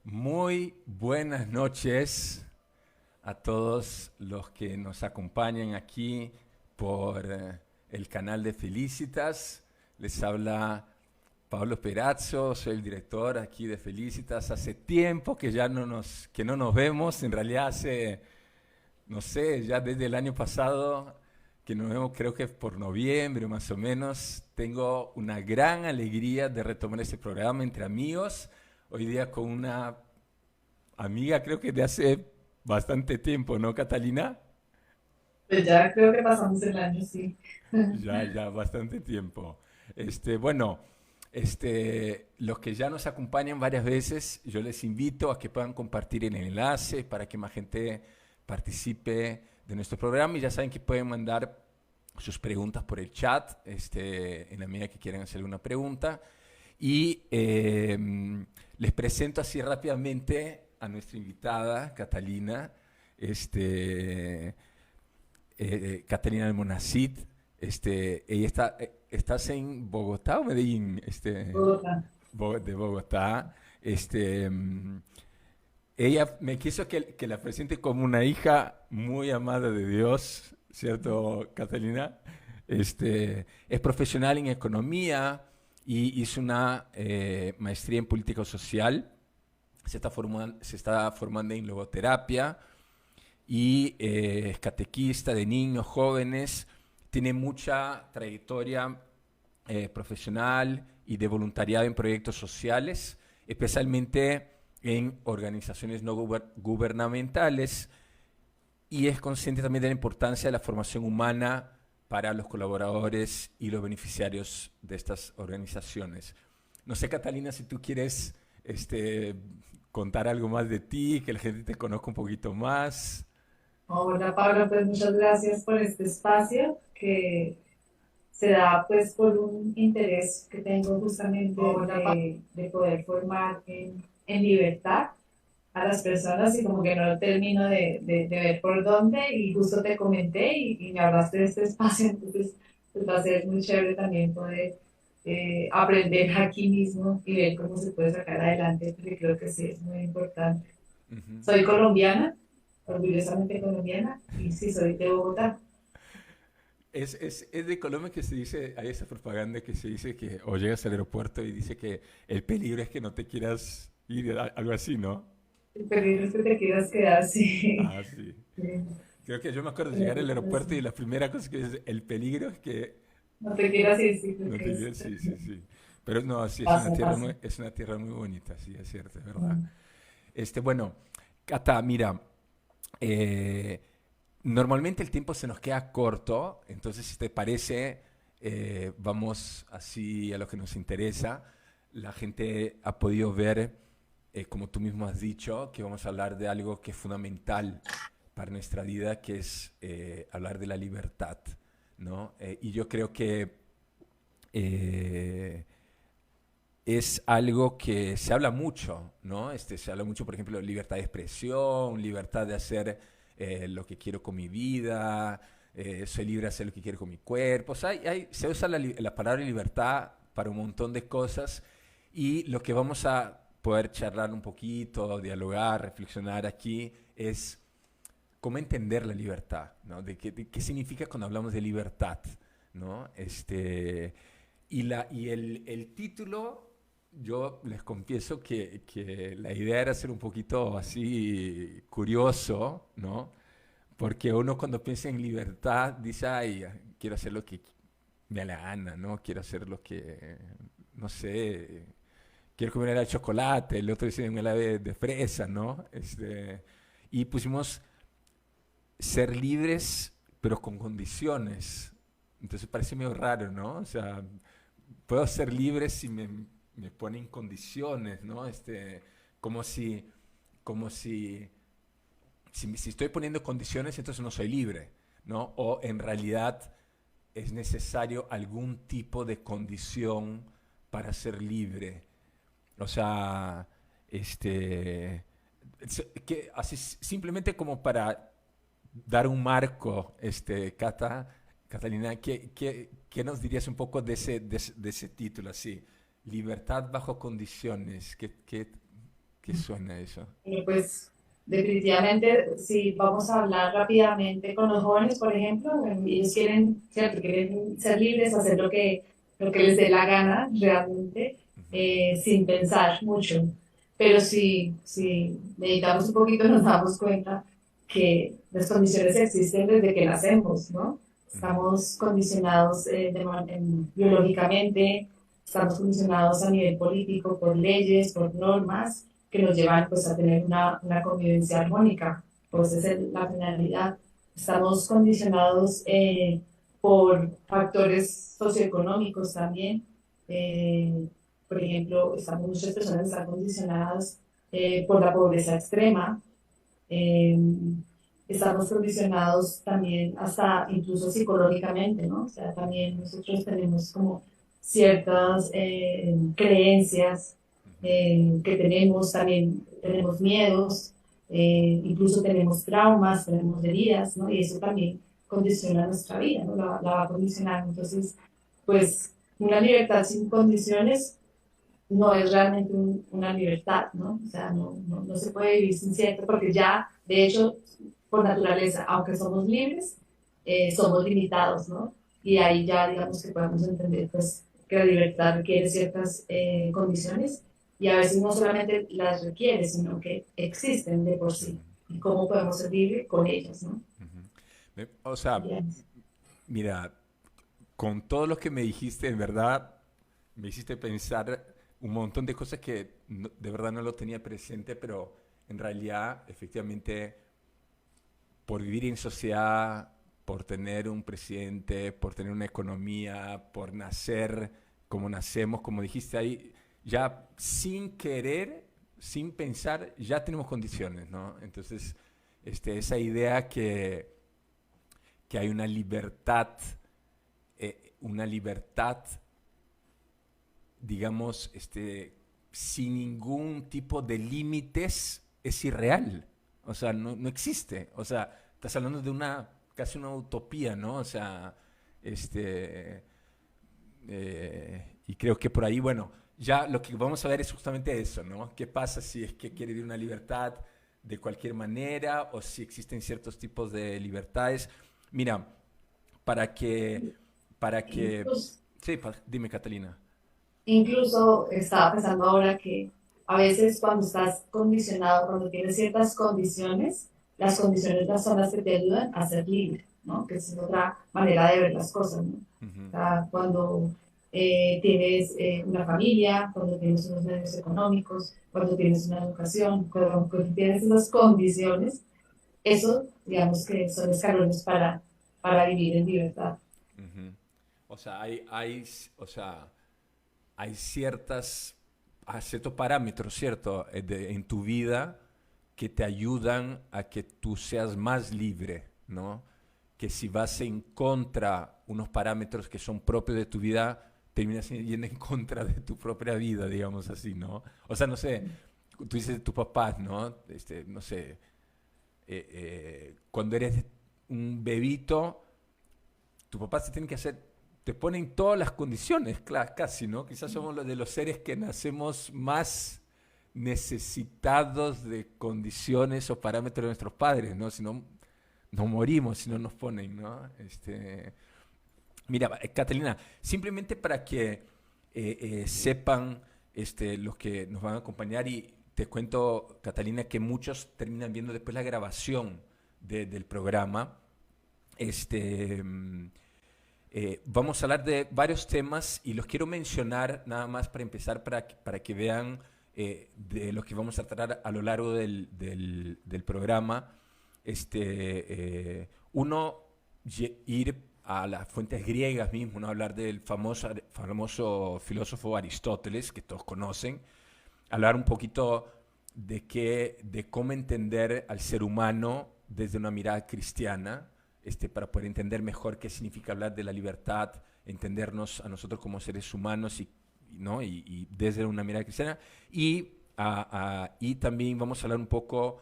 Muy buenas noches a todos los que nos acompañan aquí por el canal de Felicitas. Les habla Pablo Perazzo, soy el director aquí de Felicitas. Hace tiempo que ya no nos vemos, en realidad hace, no sé, ya desde el año pasado que nos vemos, creo que por noviembre más o menos. Tengo una gran alegría de retomar este programa entre amigos. Hoy día con una amiga, creo que de hace bastante tiempo, ¿no, Catalina? Pues ya creo que pasamos el año, sí. Ya, bastante tiempo. Bueno, los que ya nos acompañan varias veces, yo les invito a que puedan compartir el enlace para que más gente participe de nuestro programa y ya saben que pueden mandar sus preguntas por el chat, en la medida que quieran hacer alguna pregunta. Y les presento así rápidamente a nuestra invitada, Catalina, este, Catalina Almonacid. Ella ¿estás en Bogotá o Medellín? Bogotá. De Bogotá. Ella me quiso que la presente como una hija muy amada de Dios, ¿cierto, Catalina? Es profesional en economía y hizo una maestría en política social. Se está formando en logoterapia y es catequista de niños, jóvenes. Tiene mucha trayectoria profesional y de voluntariado en proyectos sociales, especialmente en organizaciones no gubernamentales, y es consciente también de la importancia de la formación humana para los colaboradores y los beneficiarios de estas organizaciones. No sé, Catalina, si tú quieres contar algo más de ti, que la gente te conozca un poquito más. Hola Pablo, pues muchas gracias por este espacio que se da pues por un interés que tengo justamente de poder formar en libertad a las personas y como que no termino de ver por dónde y justo te comenté y me hablaste de este espacio, entonces pues va a ser muy chévere también poder aprender aquí mismo y ver cómo se puede sacar adelante, porque creo que sí es muy importante. Ujú. Soy colombiana, orgullosamente colombiana, y sí, soy de Bogotá. Es de Colombia que se dice, hay esa propaganda que se dice que, o llegas al aeropuerto y dice que el peligro es que no te quieras ir, algo así, ¿no? El peligro es que te quieras quedar, sí. Ah, sí. Sí, Creo que yo me acuerdo de pero llegar al pues, aeropuerto y la primera cosa que dices, el peligro es que no te quieras ir, sí, creo no que te es, quieras, sí, sí, sí. Pero no, sí, pasa, pasa. es una tierra muy bonita, sí, es cierto, es verdad. Mm. Bueno, Cata, mira, eh, normalmente el tiempo se nos queda corto, entonces si te parece, vamos así a lo que nos interesa. La gente ha podido ver, como tú mismo has dicho, que vamos a hablar de algo que es fundamental para nuestra vida, que es hablar de la libertad, ¿no? Y yo creo que eh, es algo que se habla mucho, ¿no? Se habla mucho, por ejemplo, de libertad de expresión, libertad de hacer lo que quiero con mi vida, soy libre de hacer lo que quiero con mi cuerpo. O sea, se usa la palabra libertad para un montón de cosas y lo que vamos a poder charlar un poquito, dialogar, reflexionar aquí es cómo entender la libertad, ¿no? De qué significa cuando hablamos de libertad, ¿no? Y el título, yo les confieso que la idea era ser un poquito así curioso, ¿no? Porque uno cuando piensa en libertad dice, ay, quiero hacer lo que me da la gana, ¿no? Quiero hacer lo que, no sé, quiero comer helado de chocolate, el otro dice un helado de fresa, ¿no? Y pusimos ser libres, pero con condiciones. Entonces parece medio raro, ¿no? O sea, puedo ser libre si me ponen condiciones, ¿no? Como si, como si estoy poniendo condiciones, entonces no soy libre, ¿no? O en realidad es necesario algún tipo de condición para ser libre. O sea, así simplemente como para dar un marco, Catalina, ¿qué nos dirías un poco de ese título así? Libertad bajo condiciones. ¿Qué suena eso? Pues definitivamente, si vamos a hablar rápidamente con los jóvenes, por ejemplo, ellos quieren, ¿cierto? Quieren ser libres, hacer lo que les dé la gana realmente, Ujú, sin pensar mucho. Pero si meditamos un poquito, nos damos cuenta que las condiciones existen desde que nacemos, ¿no? ujú, Estamos condicionados biológicamente, estamos condicionados a nivel político por leyes, por normas que nos llevan pues, a tener una convivencia armónica. Pues esa es la finalidad. Estamos condicionados por factores socioeconómicos también. Eh, por ejemplo, muchas personas están condicionadas por la pobreza extrema. Eh, Estamos condicionados también hasta incluso psicológicamente, ¿no? O sea, también nosotros tenemos como ciertas creencias ujú, que tenemos, también tenemos miedos, incluso tenemos traumas, tenemos heridas, ¿no? Y eso también condiciona nuestra vida, ¿no? La va a condicionar. Entonces, pues una libertad sin condiciones no es realmente una libertad, ¿no? O sea, no se puede vivir sin cierto, porque ya, de hecho, por naturaleza, aunque somos libres, somos limitados, ¿no? Y ujú, ahí ya, digamos que podemos entender, pues, que la libertad requiere ciertas condiciones y a veces no solamente las requiere, sino que existen de por sí. Y cómo podemos ser libres con ellas, ¿no? ujú. O sea, Bien. mira, con todo lo que me dijiste, en verdad, me hiciste pensar un montón de cosas que de verdad no lo tenía presente, pero en realidad, efectivamente, por vivir en sociedad, por tener un presidente, por tener una economía, por nacer como nacemos, como dijiste ahí, ya sin querer, sin pensar, ya tenemos condiciones, ¿no? Entonces, esa idea que hay una libertad, digamos, sin ningún tipo de límites, es irreal. O sea, no existe. O sea, estás hablando de casi una utopía, ¿no? O sea, este, y creo que por ahí, bueno, ya lo que vamos a ver es justamente eso, ¿no? ¿Qué pasa si es que quiere vivir una libertad de cualquier manera o si existen ciertos tipos de libertades? Mira, para que, para que, Incluso, sí, dime, Catalina. Incluso estaba pensando ahora que a veces cuando estás condicionado, cuando tienes ciertas condiciones, las condiciones son las que te ayudan a ser libre, ¿no? Que es otra manera de ver las cosas, ¿no? O Ujú, sea, cuando tienes una familia, cuando tienes unos medios económicos, cuando tienes una educación, cuando tienes esas condiciones, eso, digamos que son escalones para vivir en libertad. ujú. O sea, o sea, hay ciertos parámetros, ¿cierto? En tu vida que te ayudan a que tú seas más libre, ¿no? Que si vas en contra unos parámetros que son propios de tu vida, terminas yendo en contra de tu propia vida, digamos así, ¿no? O sea, no sé, tú dices de tus papás, ¿no? No sé, cuando eres un bebito, tu papá se tiene que hacer, te ponen todas las condiciones, casi, ¿no? Quizás somos los de los seres que nacemos más necesitados de condiciones o parámetros de nuestros padres, ¿no? Si no, nos morimos si no nos ponen, ¿no? Mira, Catalina, simplemente para que sepan los que nos van a acompañar y te cuento, Catalina, que muchos terminan viendo después la grabación del programa. Este, mm, Vamos a hablar de varios temas y los quiero mencionar nada más para empezar, para que vean de lo que vamos a tratar a lo largo del programa. Uno, ir a las fuentes griegas mismo, ¿no? Hablar del famoso filósofo Aristóteles, que todos conocen, hablar un poquito de cómo entender al ser humano desde una mirada cristiana, para poder entender mejor qué significa hablar de la libertad, entendernos a nosotros como seres humanos ¿no? Y desde una mirada cristiana. Y también vamos a hablar un poco,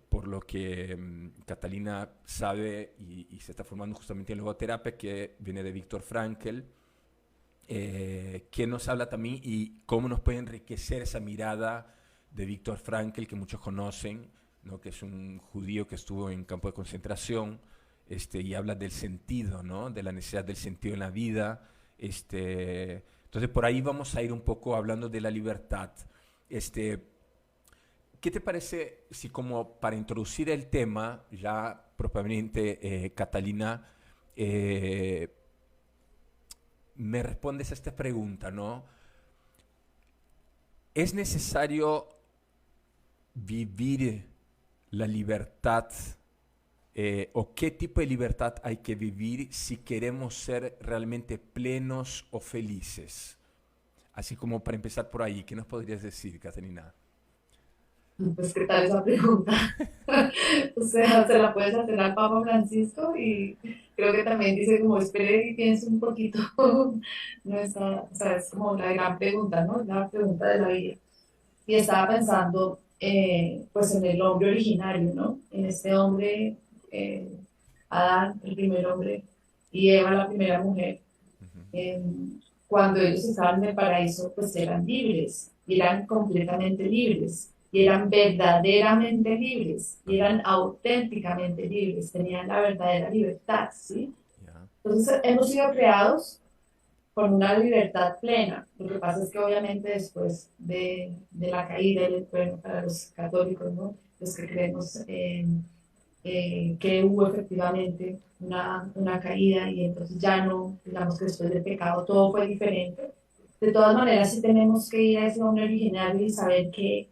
por lo que Catalina sabe y se está formando justamente en logoterapia, que viene de Víctor Frankl, que nos habla también y cómo nos puede enriquecer esa mirada de Viktor Frankl, que muchos conocen, ¿no? Que es un judío que estuvo en campo de concentración, y habla del sentido, ¿no? De la necesidad del sentido en la vida. Entonces por ahí vamos a ir un poco hablando de la libertad. Este, ¿Qué te parece si como para introducir el tema, ya propiamente, Catalina, eh, me respondes a esta pregunta, ¿no? ¿Es necesario vivir la libertad o qué tipo de libertad hay que vivir si queremos ser realmente plenos o felices? Así como para empezar por ahí, ¿qué nos podrías decir, Catalina? Pues, ¿qué tal esa pregunta? O sea, se la puedes hacer al Papa Francisco y creo que también dice como espere y piense un poquito. No está, o sea, es como la gran pregunta, ¿no? La pregunta de la vida. Y estaba pensando, pues, en el hombre originario, ¿no? En este hombre, eh, Adán, el primer hombre, y Eva, la primera mujer. Ujú. eh, Cuando ellos estaban en el paraíso, pues eran libres, y eran completamente libres, y eran verdaderamente libres, y Ajá, eran auténticamente libres, tenían la verdadera libertad, ¿sí? ya. Entonces hemos sido creados con una libertad plena. Lo que pasa es que obviamente después de la caída, bueno, para los católicos, ¿no? Los que creemos que hubo efectivamente una caída y entonces ya no, digamos que después del pecado todo fue diferente. De todas maneras, sí tenemos que ir a ese hombre originario y saber que,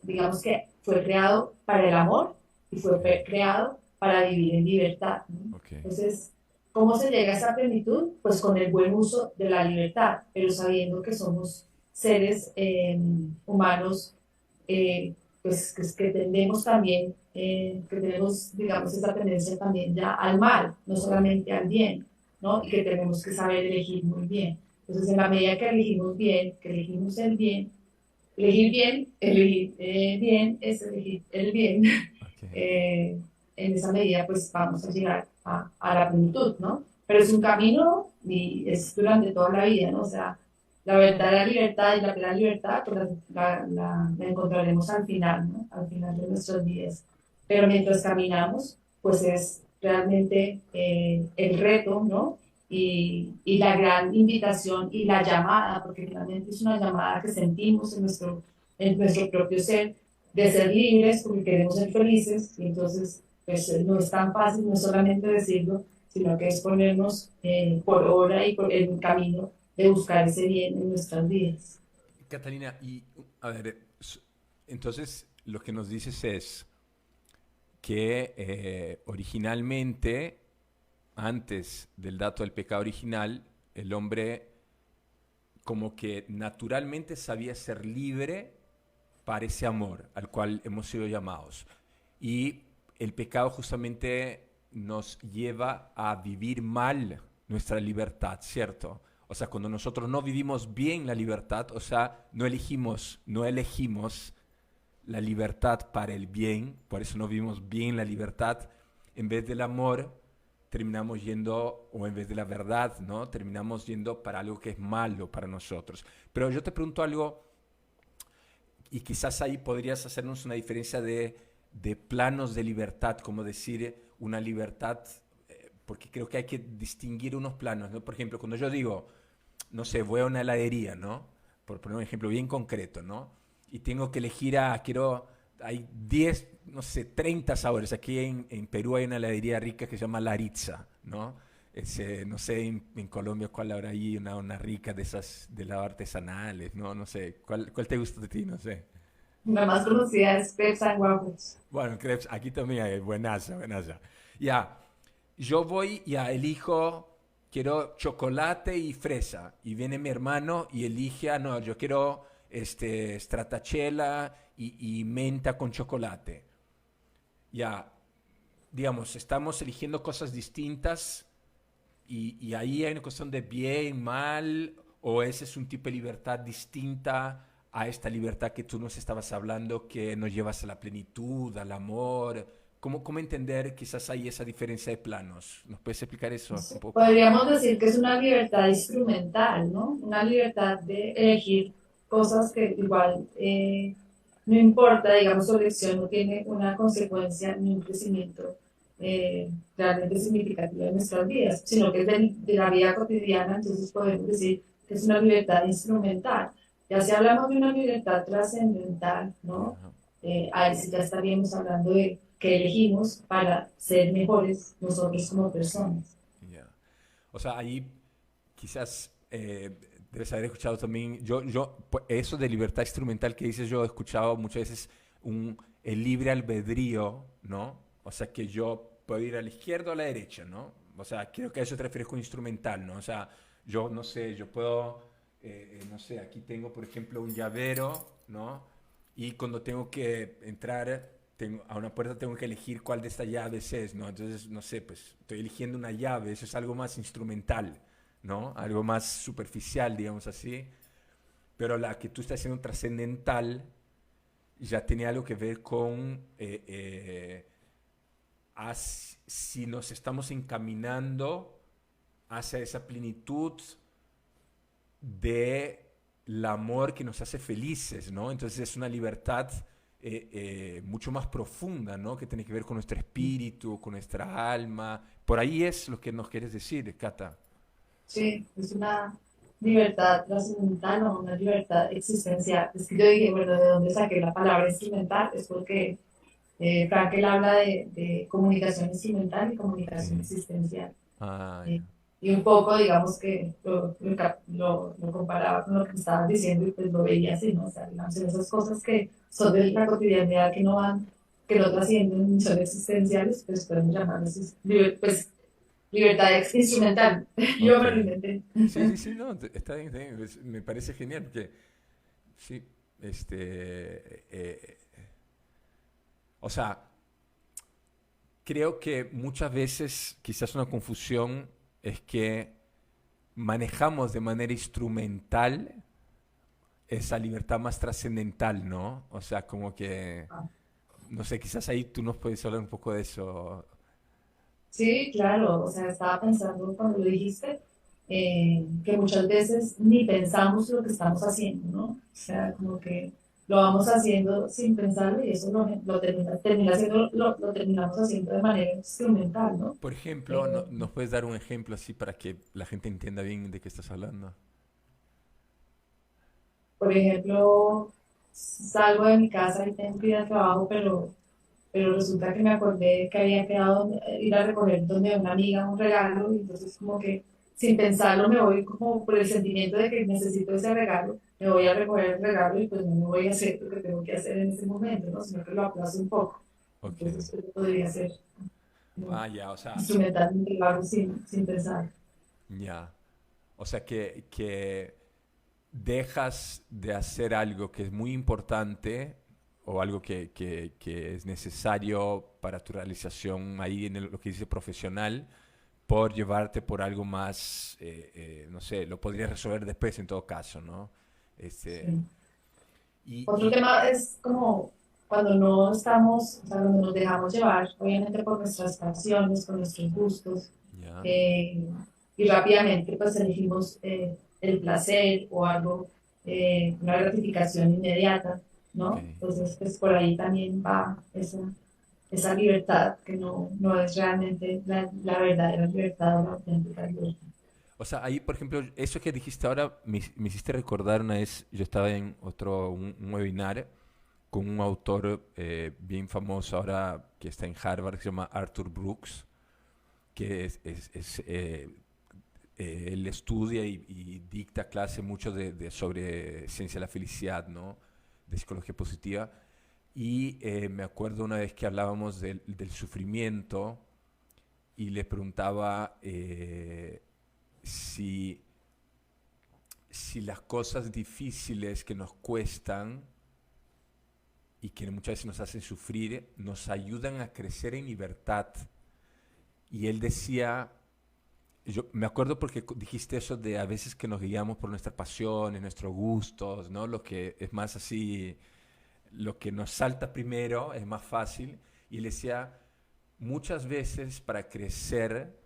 digamos que fue creado para el amor y fue Sí, creado para vivir en libertad, ¿no? ok. Entonces, ¿cómo se llega a esa plenitud? Pues con el buen uso de la libertad, pero sabiendo que somos seres humanos, eh, pues que tendemos también, que tenemos, digamos, esa tendencia también ya al mal, no solamente al bien, ¿no? Y que tenemos que saber elegir muy bien. Entonces, en la medida que elegimos bien, que elegimos el bien, elegir bien es elegir el bien, Ok. eh, en esa medida pues vamos a llegar a la plenitud, ¿no? Pero es un camino y es durante toda la vida, ¿no? O sea, la verdadera libertad y la plena libertad pues la encontraremos al final, ¿no? Al final de nuestros días. Pero mientras caminamos, pues es realmente el reto, ¿no? Y la gran invitación y la llamada, porque finalmente es una llamada que sentimos en nuestro propio ser, de ser libres porque queremos ser felices, y entonces pues no es tan fácil, no es solamente decirlo, sino que es ponernos por hora y por el camino de buscar ese bien en nuestras vidas. Catalina, y a ver, entonces lo que nos dices es que originalmente, antes del dato del pecado original, el hombre como que naturalmente sabía ser libre para ese amor al cual hemos sido llamados. Y el pecado justamente nos lleva a vivir mal nuestra libertad, ¿cierto? O sea, cuando nosotros no vivimos bien la libertad, o sea, no elegimos la libertad para el bien, por eso no vivimos bien la libertad, en vez del amor terminamos yendo, o en vez de la verdad, ¿no? Terminamos yendo para algo que es malo para nosotros. Pero yo te pregunto algo, y quizás ahí podrías hacernos una diferencia de planos de libertad, como decir una libertad, porque creo que hay que distinguir unos planos, ¿no? Por ejemplo, cuando yo digo, no sé, voy a una heladería, ¿no? Por poner un ejemplo bien concreto, ¿no? Y tengo que elegir hay 10, no sé, 30 sabores. Aquí en Perú hay una heladería rica que se llama Laritza, ¿no? No sé en Colombia cuál habrá ahí una rica de esas de las artesanales, ¿no? No sé, ¿cuál te gusta de ti? No sé. La más conocida es Crepes and Waffles. Bueno, crepes, aquí también hay buenaza, buenaza. Ya, yo voy, ya elijo, quiero chocolate y fresa. Y viene mi hermano y elige, no, yo quiero stratacela y menta con chocolate. Ya, digamos, estamos eligiendo cosas distintas y ahí hay una cuestión de bien, mal, o ese es un tipo de libertad distinta a esta libertad que tú nos estabas hablando, que nos llevas a la plenitud, al amor. ¿Cómo entender quizás hay esa diferencia de planos? ¿Nos puedes explicar eso un poco? Podríamos decir que es una libertad instrumental, ¿no? Una libertad de elegir cosas que igual no importa, digamos, su elección no tiene una consecuencia ni un crecimiento realmente significativo en nuestras vidas, sino que es de la vida cotidiana, entonces podemos decir que es una libertad instrumental. Ya si hablamos de una libertad trascendental, ¿no? Ya, Ahí sí ya estaríamos hablando de que elegimos para ser mejores nosotros como personas. ya. O sea, ahí quizás debes haber escuchado también, eso de libertad instrumental que dices, yo he escuchado muchas veces el libre albedrío, ¿no? O sea, que yo puedo ir a la izquierda o a la derecha, ¿no? O sea, creo que a eso te refieres con instrumental, ¿no? O sea, yo no sé, yo puedo, no sé, aquí tengo, por ejemplo, un llavero, ¿no? Y cuando tengo que entrar a una puerta tengo que elegir cuál de estas llaves es, ¿no? Entonces, no sé, pues estoy eligiendo una llave, eso es algo más instrumental, ¿no? Algo más superficial, digamos así. Pero la que tú estás haciendo trascendental ya tiene algo que ver con si nos estamos encaminando hacia esa plenitud del amor que nos hace felices, ¿no? Entonces es una libertad mucho más profunda, ¿no? Que tiene que ver con nuestro espíritu, con nuestra alma. Por ahí es lo que nos quieres decir, Cata. Sí, es una libertad trascendental o una libertad existencial. Es que yo dije, bueno, ¿de dónde saqué la palabra instrumental? Es porque Frankel habla de comunicación instrumental y comunicación Sí. existencial. Ah, Eh, ya. y un poco, digamos que lo comparaba con lo que me estabas diciendo y pues lo veía así, ¿no? O sea, digamos, en esas cosas que son de la cotidianidad que no van, que no trascienden, ni son existenciales, pues podemos llamarlos pues, libertad instrumental. Yo Ok. me lo inventé. Sí, sí, sí, no, está bien, me parece genial porque, sí, o sea, creo que muchas veces quizás una confusión es que manejamos de manera instrumental esa libertad más trascendental, ¿no? O sea, como que, no sé, quizás ahí tú nos puedes hablar un poco de eso. Sí, claro, o sea, estaba pensando cuando lo dijiste, que muchas veces ni pensamos lo que estamos haciendo, ¿no? O sea, como que lo vamos haciendo sin pensarlo y eso termina haciendo, lo terminamos haciendo de manera instrumental, ¿no? Por ejemplo, Eh, ¿nos puedes dar un ejemplo así para que la gente entienda bien de qué estás hablando? por ejemplo, salgo de mi casa y tengo que ir al trabajo, pero resulta que me acordé que había quedado ir a recoger donde una amiga un regalo y entonces como que sin pensarlo me voy como por el sentimiento de que necesito ese regalo, me voy a recoger el regalo y pues no me voy a hacer lo que tengo que hacer en ese momento, ¿no? Sino que lo aplazo un poco. Ok. Entonces pues, podría ser como Ah, ya, o sea, instrumentalmente lo hago sin pensar. ya. O sea que dejas de hacer algo que es muy importante o algo que es necesario para tu realización ahí en lo que dice profesional por llevarte por algo más, no sé, lo podrías resolver después en todo caso, ¿no? Este, Sí. y, Otro y tema es como cuando no estamos, o sea, cuando nos dejamos llevar, obviamente por nuestras pasiones, por nuestros gustos, ya, eh, y rápidamente pues elegimos el placer o algo, una gratificación inmediata, ok. ¿no? Entonces, pues por ahí también va esa libertad que no es realmente la verdadera libertad o la auténtica libertad. O sea, ahí, por ejemplo, eso que dijiste ahora me hiciste recordar una vez, yo estaba en un webinar con un autor bien famoso ahora que está en Harvard, que se llama Arthur Brooks, que él estudia y dicta clase mucho sobre ciencia de la felicidad, ¿no? De psicología positiva. Y me acuerdo una vez que hablábamos del sufrimiento y le preguntaba si, si las cosas difíciles que nos cuestan y que muchas veces nos hacen sufrir, nos ayudan a crecer en libertad. Y él decía, yo me acuerdo porque dijiste eso de a veces que nos guiamos por nuestras pasiones, nuestros gustos, ¿no? Lo que es más así, lo que nos salta primero es más fácil. Y él decía, muchas veces para crecer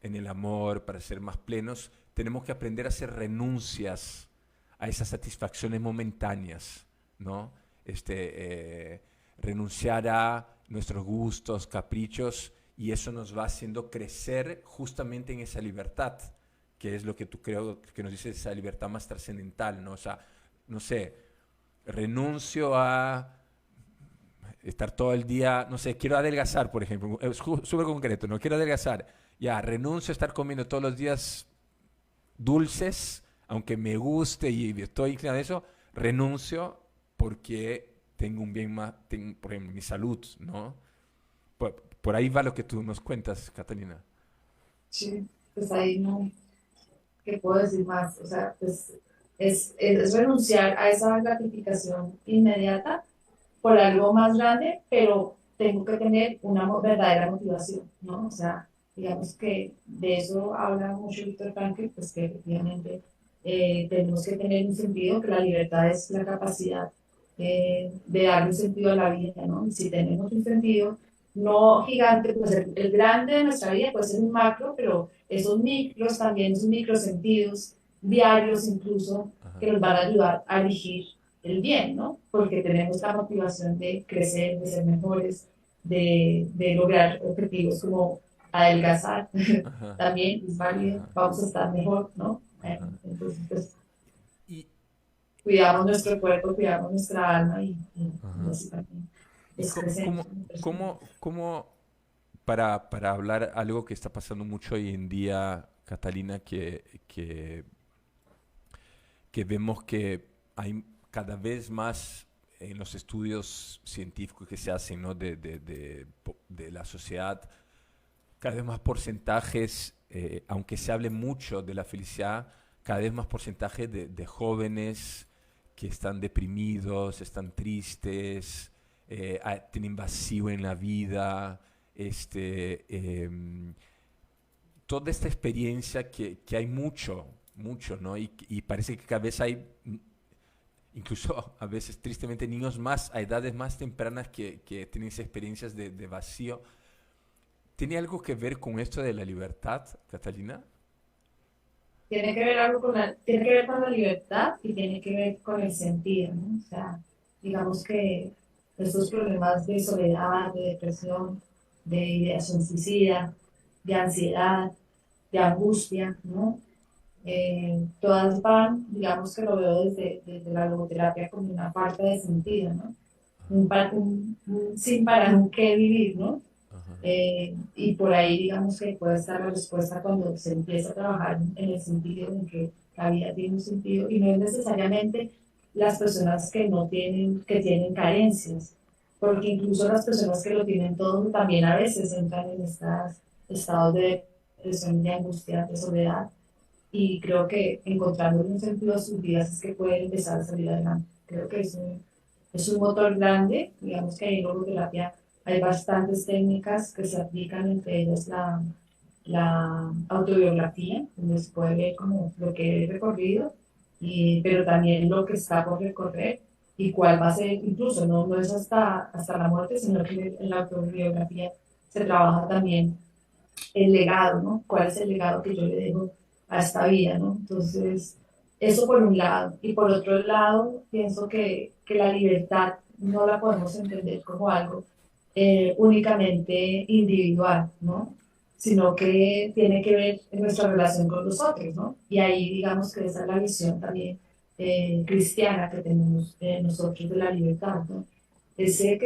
en el amor, para ser más plenos, tenemos que aprender a hacer renuncias a esas satisfacciones momentáneas, ¿no? renunciar a nuestros gustos, caprichos, y eso nos va haciendo crecer justamente en esa libertad, que es lo que tú creo que nos dices, esa libertad más trascendental, ¿no? O sea, no sé, renuncio a estar todo el día, no sé, quiero adelgazar, por ejemplo, es súper concreto, no quiero adelgazar, ya, renuncio a estar comiendo todos los días dulces, aunque me guste y estoy inclinado a eso, renuncio porque tengo un bien más, por ejemplo, mi salud, ¿no? Por ahí va lo que tú nos cuentas, Catalina. Sí, pues ahí no, ¿qué puedo decir más? O sea, pues es renunciar a esa gratificación inmediata por algo más grande, pero tengo que tener una verdadera motivación, ¿no? O sea, digamos que de eso habla mucho Víctor Frankl, pues que efectivamente tenemos que tener un sentido, que la libertad es la capacidad de darle un sentido a la vida, ¿no? Y si tenemos un sentido, no gigante, pues el grande de nuestra vida puede ser un macro, pero esos micros también, esos microsentidos, diarios incluso, Ajá, que nos van a ayudar a elegir el bien, ¿no? Porque tenemos la motivación de crecer, de ser mejores, de lograr objetivos como adelgazar, ajá, también es válido, ajá, vamos a estar mejor, ¿no? ajá. Entonces, pues, Y, cuidamos nuestro cuerpo, cuidamos nuestra alma y ajá. así también, ¿Y pues crecemos cómo, como personas. cómo para hablar algo que está pasando mucho hoy en día, Catalina, que vemos que hay cada vez más en los estudios científicos que se hacen, ¿no? de la sociedad, cada vez más porcentajes, aunque se hable mucho de la felicidad, cada vez más porcentaje de jóvenes que están deprimidos, están tristes, tienen vacío en la vida, toda esta experiencia que hay mucho, mucho, ¿no? Y parece que cada vez hay, incluso a veces tristemente, niños más a edades más tempranas que tienen esas experiencias de vacío. ¿Tiene algo que ver con esto de la libertad, Catalina? Tiene que ver algo con tiene que ver con la libertad y tiene que ver con el sentido, ¿no? O sea, digamos que estos problemas de soledad, de depresión, de ideación suicida, de ansiedad, de angustia, ¿no? Todas van, digamos que lo veo desde la logoterapia como una falta de sentido, ¿no? Un sin para un qué vivir, ¿no? Ajá, Y por ahí digamos que puede estar la respuesta cuando se empieza a trabajar en el sentido en que la vida tiene un sentido y no es necesariamente las personas que no tienen, que tienen carencias, porque incluso las personas que lo tienen todo también a veces entran en estos estados de depresión, de angustia, de soledad y creo que encontrando un sentido a sus vidas es que pueden empezar a salir adelante. Creo que es un motor grande, digamos que en logoterapia hay bastantes técnicas que se aplican, entre ellas la autobiografía, donde se puede ver como lo que he recorrido, pero también lo que está por recorrer y cuál va a ser, incluso no es hasta la muerte, sino que en la autobiografía se trabaja también el legado, ¿no? ¿Cuál es el legado que yo le dejo a esta vida, ¿no? Entonces, eso por un lado. Y por otro lado, pienso que la libertad no la podemos entender como algo únicamente individual, ¿no? Sino que tiene que ver en nuestra relación con los otros, ¿no? Y ahí digamos que esa es la visión también cristiana que tenemos nosotros de la libertad, ¿no? Ese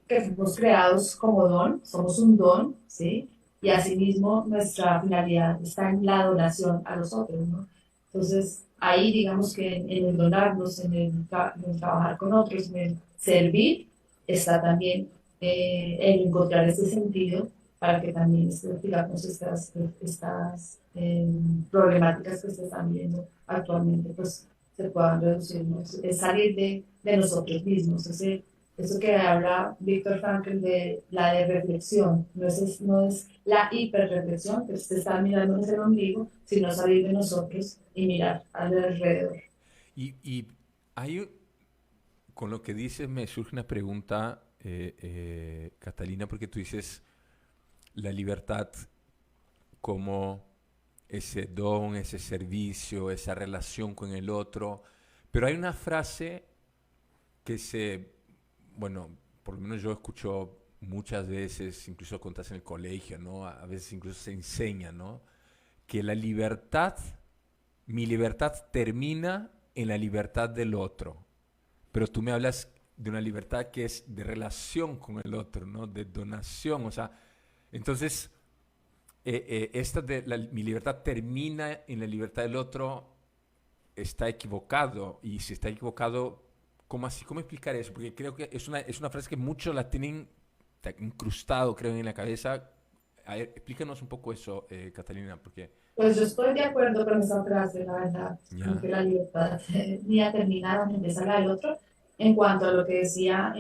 que fuimos creados como don, somos un don, ¿sí? Y asimismo nuestra finalidad está en la donación a los otros, ¿no? Entonces, ahí digamos que en el donarnos, en el trabajar con otros, en el servir, está también el encontrar ese sentido para que también, digamos, estas problemáticas que se están viendo actualmente, pues se puedan reducir, ¿no? Es salir de nosotros mismos, eso que habla Víctor Frankl de la de reflexión, no es la hiperreflexión, que es estar mirándonos el ombligo, sino salir de nosotros y mirar alrededor. y hay, con lo que dices me surge una pregunta, Catalina, porque tú dices la libertad como ese don, ese servicio, esa relación con el otro, pero hay una frase que bueno, por lo menos yo escucho muchas veces, incluso cuando estás en el colegio, ¿no? A veces incluso se enseña, ¿no? Que la libertad, mi libertad termina en la libertad del otro. Pero tú me hablas de una libertad que es de relación con el otro, ¿no? De donación, o sea, entonces, mi libertad termina en la libertad del otro, está equivocado. Y si está equivocado, ¿cómo así? ¿Cómo explicar eso? Porque creo que es una frase que muchos la tienen incrustado, creo, en la cabeza. A ver, explícanos un poco eso, Catalina, porque Pues yo estoy de acuerdo con esa frase, la verdad, como ya, que la libertad mía termina donde empieza la del otro, en cuanto a lo que decía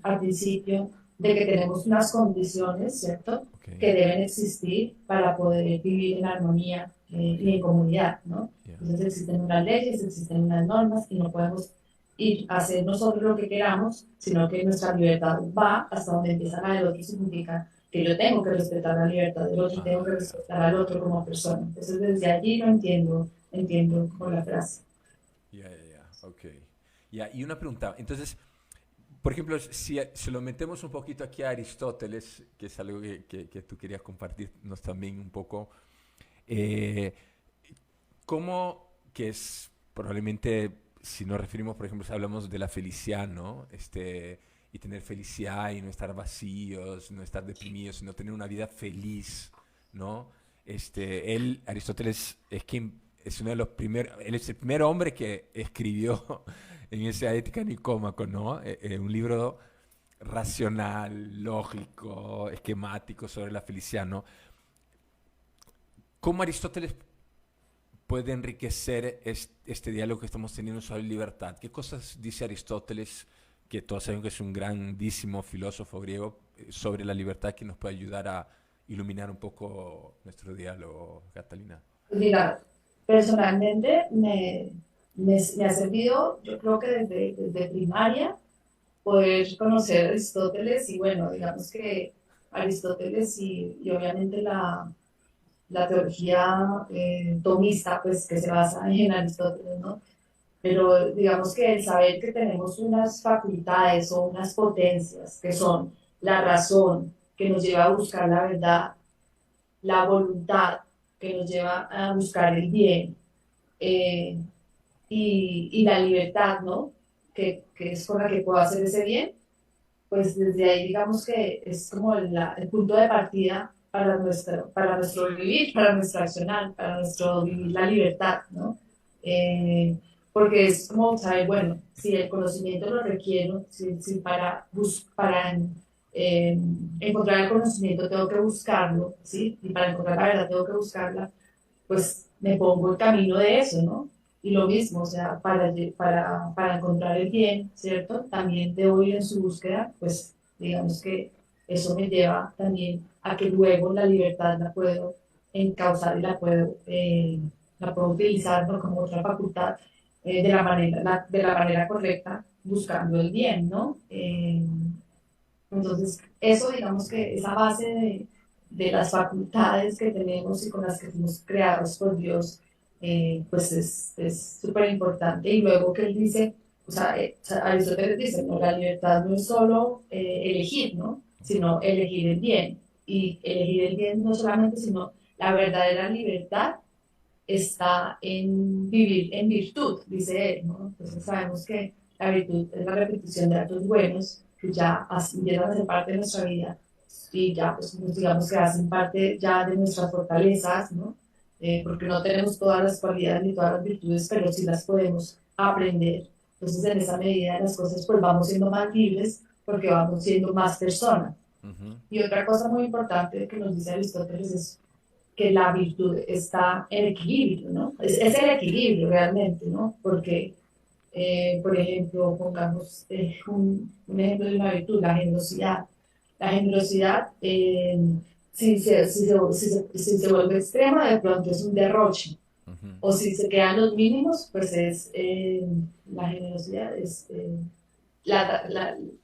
al principio, de que tenemos unas condiciones, ¿cierto?, ok, que deben existir para poder vivir en armonía ok, y en comunidad, ¿no? ya, Entonces existen unas leyes, existen unas normas y no podemos ir a hacer nosotros lo que queramos, sino que nuestra libertad va hasta donde empieza la del otro, significa que yo tengo que respetar la libertad del otro y tengo que ah, ya, respetar al otro como persona. Entonces, desde allí lo entiendo con la frase. ya, ya, ya, ok. Ya, y una pregunta, entonces, por ejemplo, si lo metemos un poquito aquí a Aristóteles, que es algo que tú querías compartirnos también un poco, eh, ¿cómo que es probablemente, si nos referimos, por ejemplo, si hablamos de la felicidad, ¿no? Y tener felicidad y no estar vacíos, no estar deprimidos, sino tener una vida feliz, ¿no? Aristóteles, es uno de los primeros, él es el primer hombre que escribió en esa Ética Nicómaco, ¿no? Un libro racional, lógico, esquemático sobre la felicidad, ¿no? ¿Cómo Aristóteles puede enriquecer este diálogo que estamos teniendo sobre libertad? ¿Qué cosas dice Aristóteles, que todos saben que es un grandísimo filósofo griego, sobre la libertad que nos puede ayudar a iluminar un poco nuestro diálogo, Catalina? Pues mira, personalmente me ha servido, yo creo que desde primaria, poder conocer a Aristóteles y bueno, digamos que Aristóteles y obviamente la teología tomista, pues que se basa en Aristóteles, ¿no? Pero digamos que el saber que tenemos unas facultades o unas potencias que son la razón que nos lleva a buscar la verdad, la voluntad que nos lleva a buscar el bien eh, y la libertad, ¿no? Que es con la que puedo hacer ese bien, pues desde ahí digamos que es como el punto de partida para nuestro vivir, para nuestro accionar, para nuestro vivir la libertad, ¿no? Porque es como saber, bueno, si el conocimiento lo requiero, si para encontrar el conocimiento tengo que buscarlo, ¿sí? Y para encontrar la verdad tengo que buscarla, pues me pongo el camino de eso, ¿no? Y lo mismo, o sea, para encontrar el bien, ¿cierto? También debo ir en su búsqueda, pues digamos que eso me lleva también a que luego la libertad la puedo encauzar y la puedo utilizar, ¿no?, como otra facultad de la manera correcta, buscando el bien, ¿no? Entonces, eso digamos que esa base de las facultades que tenemos y con las que fuimos creados por Dios, pues es súper importante. Y luego que él dice, o sea, Aristóteles dice, no, la libertad no es solo elegir, ¿no? Sino elegir el bien. Y elegir el bien no solamente, sino la verdadera libertad está en vivir en virtud, dice él, ¿no? Entonces sabemos que la virtud es la repetición de actos buenos que ya empiezan a ser parte de nuestra vida y ya, pues digamos que hacen parte ya de nuestras fortalezas, ¿no? Porque no tenemos todas las cualidades ni todas las virtudes, pero sí las podemos aprender. Entonces, en esa medida las cosas pues vamos siendo más libres porque vamos siendo más personas. Ujú, Y otra cosa muy importante que nos dice Aristóteles es que la virtud está en equilibrio, ¿no? Es el equilibrio realmente, ¿no? Porque, por ejemplo, pongamos un ejemplo de una virtud, la generosidad. La generosidad, si se vuelve extrema, de pronto es un derroche. ujú, O si se quedan los mínimos, pues la generosidad es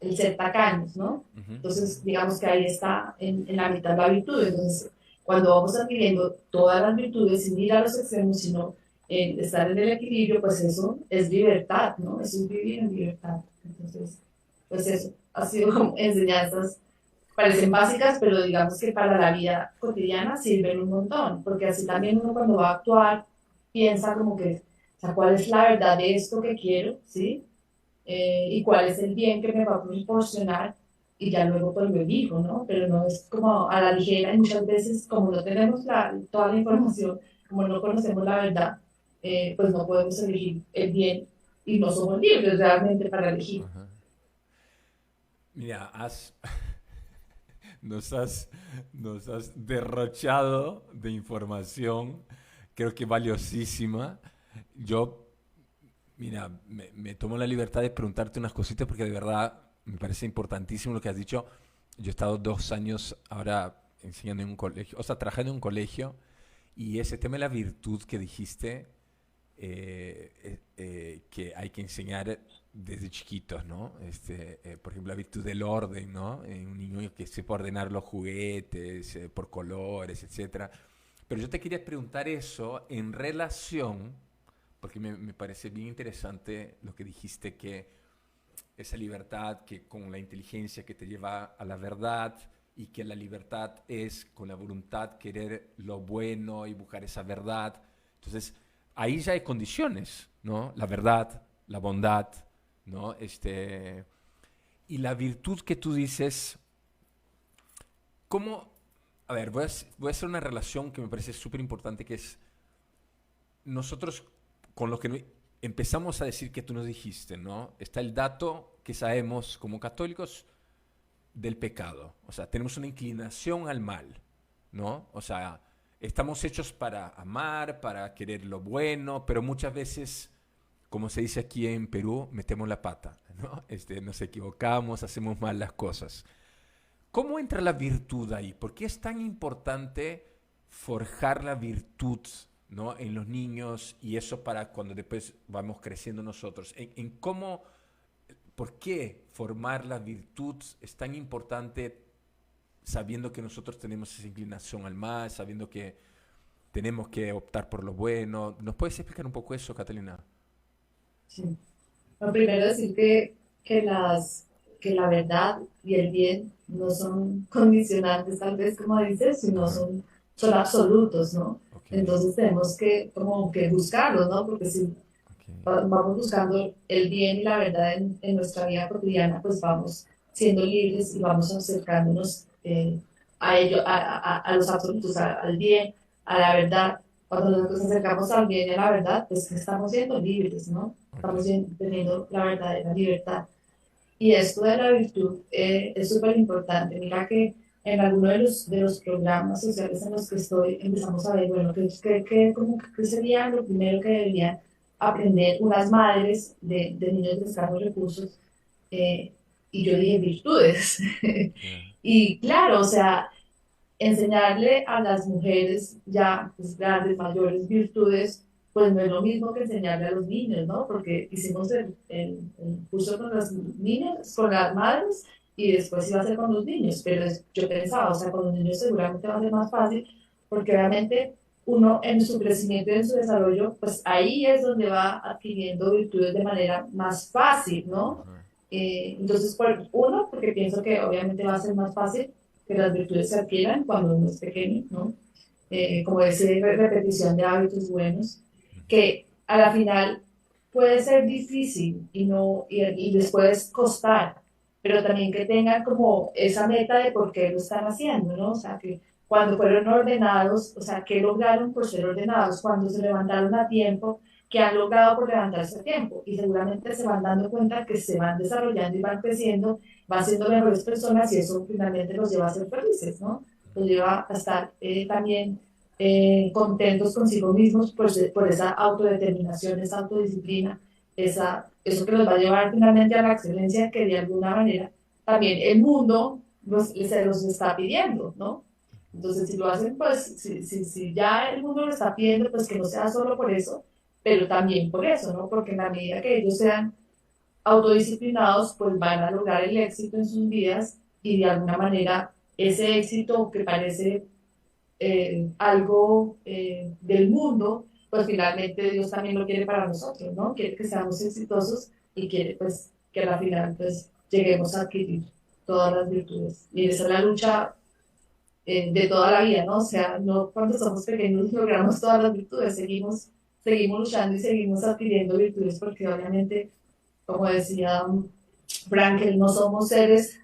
el ser tacaños, ¿no? ujú, Entonces, digamos que ahí está en la mitad la virtud. Entonces, cuando vamos adquiriendo todas las virtudes sin ir a los extremos, sino estar en el equilibrio, pues eso es libertad, ¿no? Eso es vivir en libertad. Entonces, pues eso, ha sido como enseñanzas, parecen básicas, pero digamos que para la vida cotidiana sirven un montón, porque así también uno cuando va a actuar piensa como que, o sea, ¿cuál es la verdad de esto que quiero? ¿Sí? Y cuál es el bien que me va a proporcionar y ya luego pues lo elijo, ¿no? Pero no es como a la ligera y muchas veces como no tenemos toda la información, como no conocemos la verdad, pues no podemos elegir el bien y no somos libres realmente para elegir. Ajá. Mira, nos has, nos has derrochado de información, creo que valiosísima. Yo, mira, me tomo la libertad de preguntarte unas cositas porque de verdad me parece importantísimo lo que has dicho. Yo he estado 2 años ahora enseñando en un colegio, o sea, trabajando en un colegio, y ese tema de la virtud que dijiste, que hay que enseñar desde chiquitos, ¿no? Por ejemplo, la virtud del orden, ¿no? Un niño que sepa ordenar los juguetes por colores, etcétera. Pero yo te quería preguntar eso en relación, porque me parece bien interesante lo que dijiste, que esa libertad que con la inteligencia que te lleva a la verdad y que la libertad es con la voluntad querer lo bueno y buscar esa verdad. Entonces, ahí ya hay condiciones, ¿no? La verdad, la bondad, ¿no? Y la virtud que tú dices, ¿cómo? A ver, voy a hacer una relación que me parece súper importante, que es nosotros con lo que empezamos a decir que tú nos dijiste, ¿no? Está el dato que sabemos como católicos del pecado. O sea, tenemos una inclinación al mal, ¿no? O sea, estamos hechos para amar, para querer lo bueno, pero muchas veces, como se dice aquí en Perú, metemos la pata, ¿no? Nos equivocamos, hacemos mal las cosas. ¿Cómo entra la virtud ahí? ¿Por qué es tan importante forjar la virtud, ¿no? En los niños y eso para cuando después vamos creciendo nosotros? En cómo, ¿por qué formar la virtud es tan importante sabiendo que nosotros tenemos esa inclinación al mal, sabiendo que tenemos que optar por lo bueno? ¿Nos puedes explicar un poco eso, Catalina? Sí. Lo primero decir que la verdad y el bien no son condicionantes, tal vez como dices, sino Ajá, son absolutos, ¿no? ok, Entonces tenemos que como que buscarlos, ¿no? Porque si ok. vamos buscando el bien y la verdad en nuestra vida cotidiana, pues vamos siendo libres y vamos acercándonos a ello, a los absolutos, al bien, a la verdad. Cuando nos acercamos al bien y a la verdad, pues que estamos siendo libres, ¿no? Ok. Estamos teniendo la verdadera libertad. Y esto de la virtud es súper importante. Mira que en alguno de los programas sociales en los que estoy empezamos a ver, bueno, qué sería lo primero que deberían aprender unas madres de niños de escasos recursos. Eh, y yo dije virtudes. Yeah. Y claro, o sea, enseñarle a las mujeres ya pues, grandes, mayores, virtudes, pues no es lo mismo que enseñarle a los niños, ¿no? Porque hicimos el curso con las niñas, con las madres, y después iba a ser con los niños, pero yo pensaba, o sea, con los niños seguramente va a ser más fácil, porque obviamente uno en su crecimiento y en su desarrollo, pues ahí es donde va adquiriendo virtudes de manera más fácil, ¿no? Ajá. Entonces, uno, porque pienso que obviamente va a ser más fácil que las virtudes se adquieran cuando uno es pequeño, ¿no? Como esa repetición de hábitos buenos, que a la final puede ser difícil y les puede costar, pero también que tengan como esa meta de por qué lo están haciendo, ¿no? O sea, que cuando fueron ordenados, o sea, qué lograron por ser ordenados, cuando se levantaron a tiempo, que han logrado por levantarse a tiempo, y seguramente se van dando cuenta que se van desarrollando y van creciendo, van siendo mejores personas y eso finalmente los lleva a ser felices, ¿no? Los lleva a estar también contentos consigo mismos por esa autodeterminación, esa autodisciplina, eso que los va a llevar finalmente a la excelencia que de alguna manera también el mundo se los está pidiendo, ¿no? Entonces, si lo hacen, pues, si ya el mundo lo está pidiendo, pues que no sea solo por eso, pero también por eso, ¿no? Porque en la medida que ellos sean autodisciplinados, pues van a lograr el éxito en sus vidas y de alguna manera ese éxito que parece algo del mundo, pues finalmente Dios también lo quiere para nosotros, ¿no? Quiere que seamos exitosos y quiere pues que a la final pues lleguemos a adquirir todas las virtudes. Y esa es la lucha de toda la vida, ¿no? O sea, no cuando somos pequeños logramos todas las virtudes, seguimos luchando y seguimos adquiriendo virtudes porque obviamente, como decía Frankel, no somos seres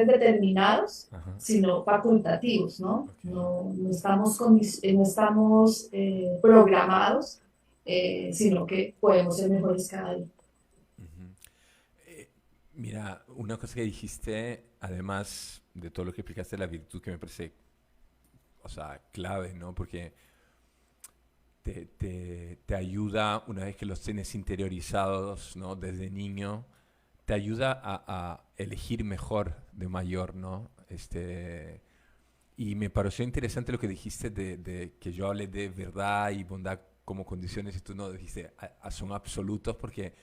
determinados, Ajá, sino facultativos, ¿no? ok. No estamos programados, sino que podemos ser mejores cada día. Ujú. Eh, Mira, una cosa que dijiste, además de todo lo que explicaste, la virtud que me parece, o sea, clave, ¿no? Porque te ayuda, una vez que los tienes interiorizados, ¿no? Desde niño, te ayuda a elegir mejor de mayor, ¿no? Y me pareció interesante lo que dijiste de que yo hablé de verdad y bondad como condiciones y tú no dijiste son absolutos porque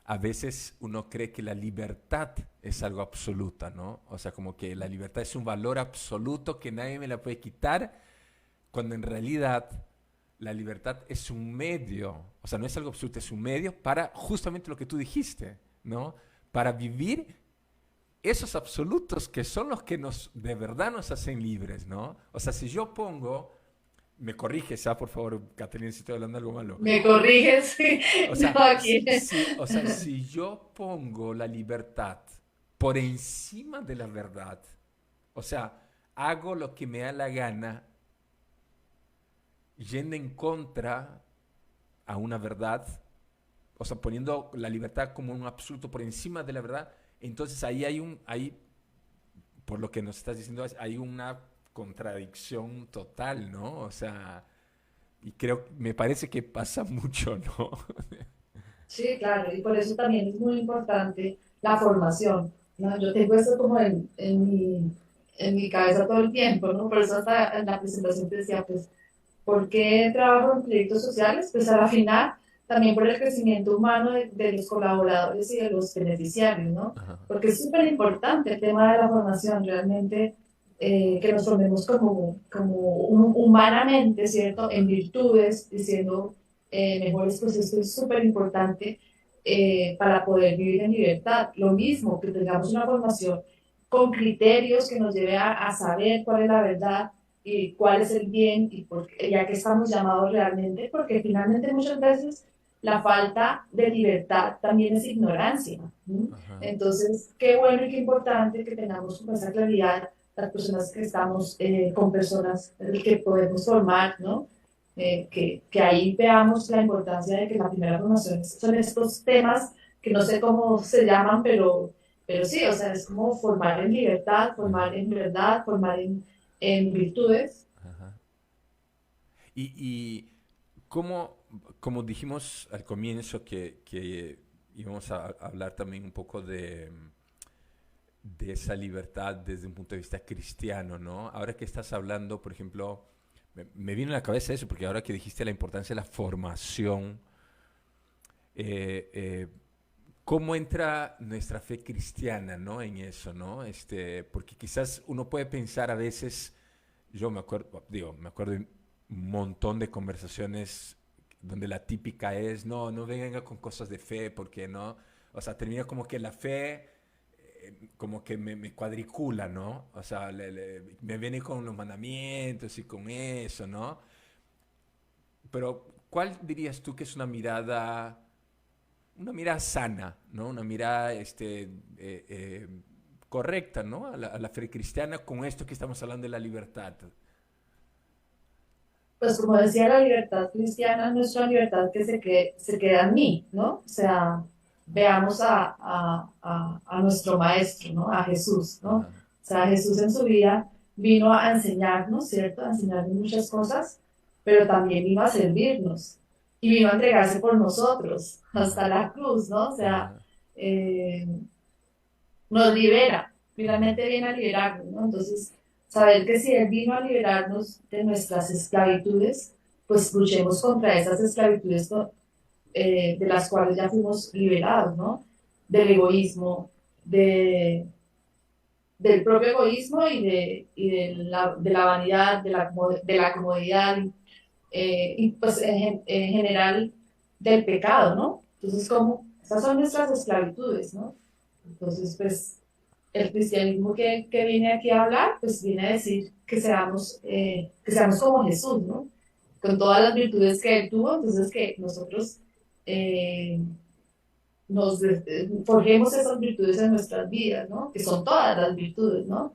a veces uno cree que la libertad es algo absoluta, ¿no? O sea, como que la libertad es un valor absoluto que nadie me la puede quitar, cuando en realidad la libertad es un medio, o sea, no es algo absoluto, es un medio para justamente lo que tú dijiste, ¿no? Para vivir esos absolutos que son los que de verdad nos hacen libres, ¿no? O sea, si yo pongo, me corriges, por favor, Catalina, si estoy hablando algo malo. ¿Me corriges? O No, sea, aquí. si yo pongo la libertad por encima de la verdad, o sea, hago lo que me da la gana, yendo en contra a una verdad, o sea, poniendo la libertad como un absoluto por encima de la verdad, entonces ahí por lo que nos estás diciendo, hay una contradicción total, ¿no? O sea, y me parece que pasa mucho, ¿no? Sí, claro, y por eso también es muy importante la formación, ¿no? Yo tengo eso como en mi cabeza todo el tiempo, ¿no? Por eso hasta en la presentación te decía, pues, ¿por qué trabajo en proyectos sociales? Pues a la final, también por el crecimiento humano de los colaboradores y de los beneficiarios, ¿no? Ajá. Porque es súper importante el tema de la formación, realmente, que nos formemos humanamente, ¿cierto? En virtudes, diciendo mejores, pues esto es súper importante para poder vivir en libertad. Lo mismo, que tengamos una formación con criterios que nos lleve a saber cuál es la verdad y cuál es el bien, y ya que estamos llamados realmente, porque finalmente muchas veces la falta de libertad también es ignorancia. ¿Sí? Ajá. Entonces, qué bueno y qué importante que tengamos como esa claridad las personas que estamos con personas que podemos formar, ¿no? Que ahí veamos la importancia de que la primera formación son estos temas que no sé cómo se llaman, pero sí, o sea, es como formar en libertad, formar Ajá. en verdad, formar en virtudes. Ajá. Y como dijimos al comienzo que íbamos a hablar también un poco de esa libertad desde un punto de vista cristiano, ¿no? Ahora que estás hablando, por ejemplo, me vino a la cabeza eso, porque ahora que dijiste la importancia de la formación, eh, eh, ¿cómo entra nuestra fe cristiana, ¿no? En eso, ¿no? Porque quizás uno puede pensar a veces, yo me acuerdo, digo, me acuerdo de un montón de conversaciones donde la típica es, no, no venga con cosas de fe, porque no, o sea, termina como que la fe como que me cuadricula, ¿no? O sea, me viene con los mandamientos y con eso, ¿no? Pero, ¿cuál dirías tú que es una mirada sana, ¿no? Una mirada correcta, ¿no? A la fe cristiana con esto que estamos hablando de la libertad. Pues como decía, la libertad cristiana no es una libertad se queda en mí, ¿no? O sea, veamos a nuestro maestro, ¿no? A Jesús, ¿no? O Ajá. sea, Jesús en su vida vino a enseñarnos, ¿cierto? A enseñarnos muchas cosas, pero también vino a servirnos y vino a entregarse por nosotros hasta Ajá. la cruz, ¿no? O sea, Ajá. eh, nos libera, Ajá. finalmente viene a liberarnos, ¿no? Entonces, saber que si Él vino a liberarnos de nuestras esclavitudes, pues luchemos contra esas esclavitudes de las cuales ya fuimos liberados, ¿no? Del egoísmo, de, del propio egoísmo de la vanidad, de la comodidad, y pues en general del pecado, ¿no? Entonces, como, esas son nuestras esclavitudes, ¿no? Entonces, pues, el cristianismo que viene aquí a hablar, pues viene a decir que seamos como Jesús, ¿no? Con todas las virtudes que él tuvo, entonces que nosotros eh, forjemos esas virtudes en nuestras vidas, ¿no? Que son todas las virtudes, ¿no?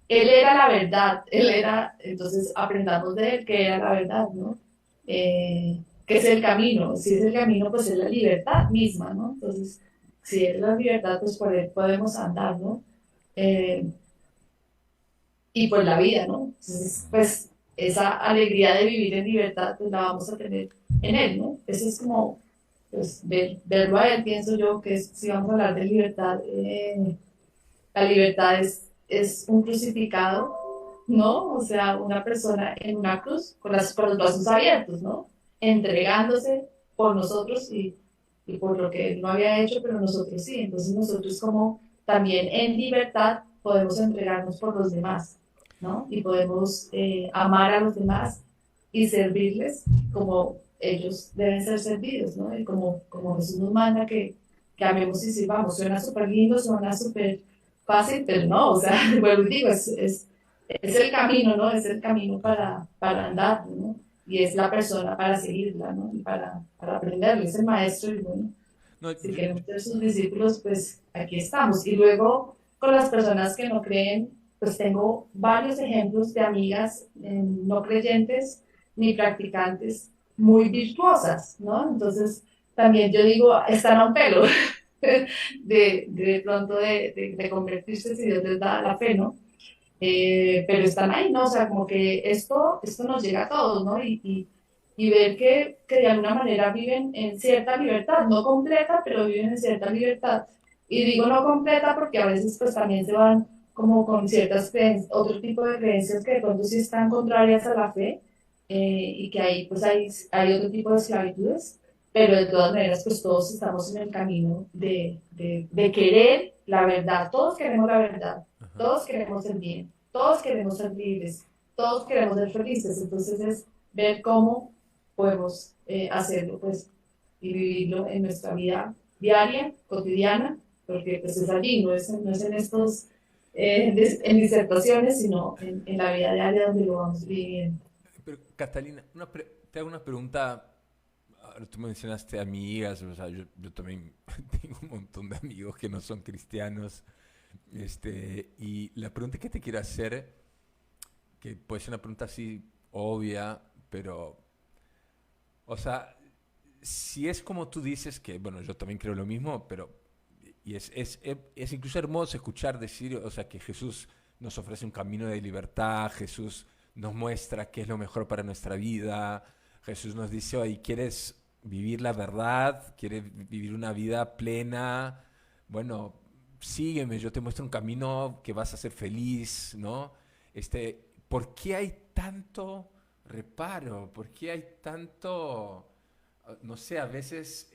Él era la verdad, él era, entonces aprendamos de él que era la verdad, ¿no? Que es el camino, si es el camino, pues es la libertad misma, ¿no? Entonces, si es la libertad, pues por él podemos andar, ¿no? Eh, y pues la vida, ¿no? Entonces, pues esa alegría de vivir en libertad, pues la vamos a tener en él, ¿no? Eso es como, pues, verlo a él, pienso yo, que es, si vamos a hablar de libertad, la libertad es un crucificado, ¿no? O sea, una persona en una cruz con los brazos abiertos, ¿no? Entregándose por nosotros y por lo que él no había hecho, pero nosotros sí. Entonces nosotros como también en libertad podemos entregarnos por los demás, ¿no? Y podemos amar a los demás y servirles como ellos deben ser servidos, ¿no? Y como Jesús nos manda que amemos y sirvamos. Suena súper lindo, suena súper fácil, pero no, o sea, vuelvo y digo, es el camino, ¿no? Es el camino para andar, ¿no? Y es la persona para seguirla, ¿no? Y para aprenderle, es el maestro y bueno, No, si queremos ser sus discípulos, pues aquí estamos. Y luego, con las personas que no creen, pues tengo varios ejemplos de amigas no creyentes ni practicantes muy virtuosas, ¿no? Entonces, también yo digo, están a un pelo de pronto de convertirse si Dios les da la fe, ¿no? Pero están ahí, ¿no? O sea, como que esto nos llega a todos, ¿no? Y ver que de alguna manera viven en cierta libertad, no completa, pero viven en cierta libertad. Y digo no completa porque a veces pues también se van como con ciertas creencias, otro tipo de creencias que de pronto sí están contrarias a la fe y que ahí pues hay otro tipo de esclavitudes, pero de todas maneras pues todos estamos en el camino de querer la verdad, todos queremos la verdad, ajá. todos queremos el bien, todos queremos ser libres, todos queremos ser felices, entonces es ver cómo podemos hacerlo pues y vivirlo en nuestra vida diaria, cotidiana, porque pues es allí, no es en estos, en disertaciones, sino en la vida diaria donde lo vamos viviendo. Pero Catalina, te hago una pregunta. Ahora tú mencionaste amigas, o sea, yo también tengo un montón de amigos que no son cristianos. Y la pregunta que te quiero hacer, que puede ser una pregunta así obvia, pero, o sea, si es como tú dices, que, bueno, yo también creo lo mismo, pero, y es incluso hermoso escuchar decir, o sea, que Jesús nos ofrece un camino de libertad, Jesús nos muestra qué es lo mejor para nuestra vida, Jesús nos dice, oye, ¿quieres vivir la verdad? ¿Quieres vivir una vida plena? Bueno, sígueme, yo te muestro un camino que vas a ser feliz, ¿no? ¿Por qué hay tanto reparo? ¿Por qué hay tanto, no sé, a veces